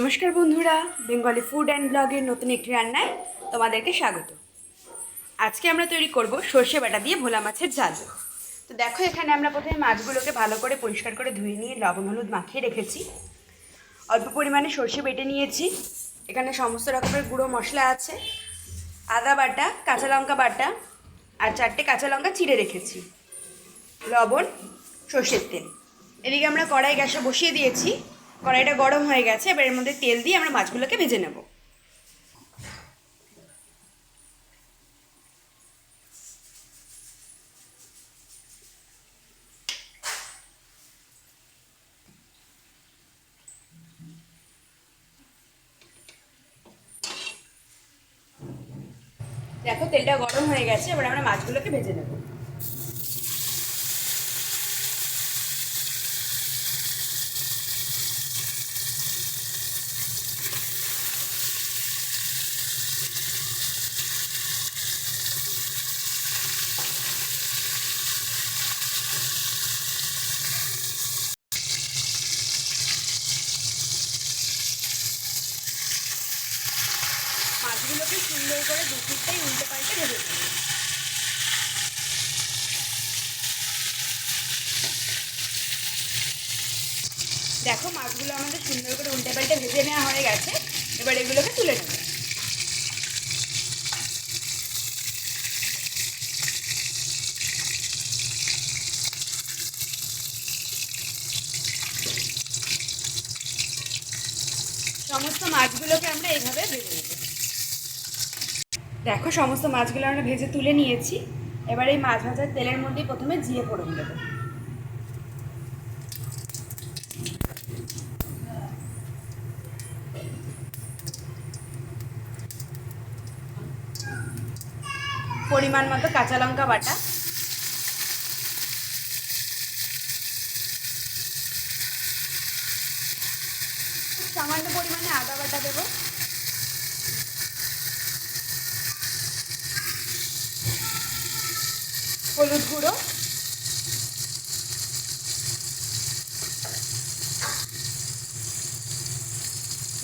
নমস্কার বন্ধুরা, Bengali food and ব্লগের নতুন একটি রান্নায় তোমাদেরকে স্বাগত। আজকে আমরা তৈরি করব সর্ষে বাটা দিয়ে ভোলা মাছের ঝাল। তো দেখো, এখানে আমরা প্রথমে মাছগুলোকে ভালো করে পরিষ্কার করে ধুয়ে নিয়ে লবণ হলুদ মাখিয়ে রেখেছি। অল্প পরিমাণে সর্ষে বেটে নিয়েছি। এখানে সমস্ত রকমের গুঁড়ো মশলা আছে, আদা বাটা, কাঁচা লঙ্কা বাটা আর 4টে কাঁচা লঙ্কা চিড়ে রেখেছি, লবণ, সর্ষের তেল। এদিকে আমরা কড়াই গ্যাসে বসিয়ে দিয়েছি। কড়াইটা গরম হয়ে গেছে, এবার এর মধ্যে তেল দিয়ে আমরা মাছগুলোকে ভেজে নেব। দেখো, তেলটা গরম হয়ে গেছে, এবার আমরা মাছগুলোকে ভেজে নেব। মাছগুলোকে সুন্দর করে দু পিঠটাই উল্টে পাল্টে ভেজে নেব। দেখো, মাছগুলো আমাদের সুন্দর করে উল্টে পাল্টে ভেজে নেওয়া হয়ে গেছে, এবার এগুলোকে তুলে নেব। সমস্ত মাছগুলোকে আমরা এইভাবে ভেজে নেব। দেখো, সমস্ত মাছগুলো আমরা ভেজে তুলে নিয়েছি। এবার এই মাছ ভাজার তেলের মধ্যে প্রথমে জিরে ফোড়ন দেবো। পরিমাণ মতো কাঁচা লঙ্কা বাটা, সামান্য পরিমাণে আদা বাটা দেবো, হলুদ গুঁড়ো,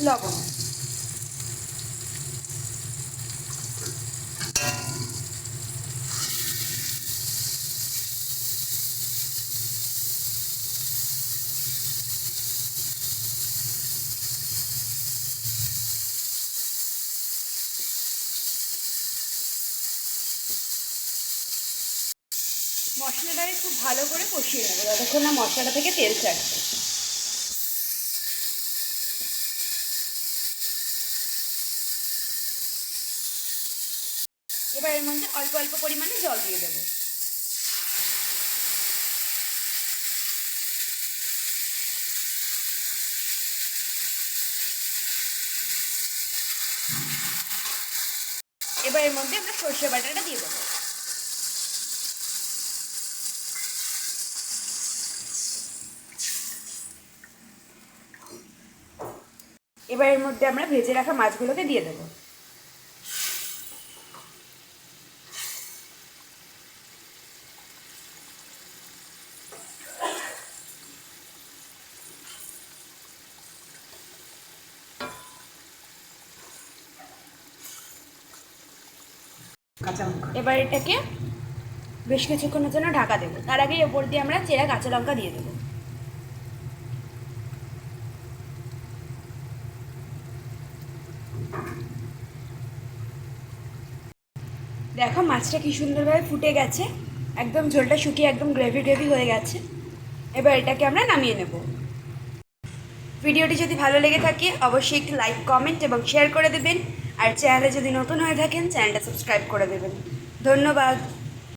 লবণ। মশলাটাকে খুব ভালো করে কষিয়ে নেবো যতক্ষণ না মশলাটা থেকে তেল ছাড়ছে। এবার এর মধ্যে অল্প অল্প পরিমাণে জল দিয়ে দেবো। এবার এর মধ্যে আমরা সর্ষে বাটাটা দিয়ে দেবো। এবার এর মধ্যে আমরা ভেজে রাখা মাছগুলোকে দিয়ে দেবো। এবার এটাকে বেশ কিছুক্ষণের জন্য ঢাকা দেবো। তার আগে ওপর দিয়ে আমরা চেরা কাঁচা লঙ্কা দিয়ে দেবো। দেখো, মাছটা কি সুন্দরভাবে ফুটে গেছে, একদম ঝোলটা শুকিয়ে একদম গ্রেভি গ্রেভি হয়ে গেছে। এবার এটাকে আমরা নামিয়ে নেব। ভিডিওটি যদি ভালো লেগে থাকে অবশ্যই একটি লাইক, কমেন্ট এবং শেয়ার করে দেবেন। আর চ্যানেলে যদি নতুন হয়ে থাকেন চ্যানেলটা সাবস্ক্রাইব করে দেবেন। ধন্যবাদ।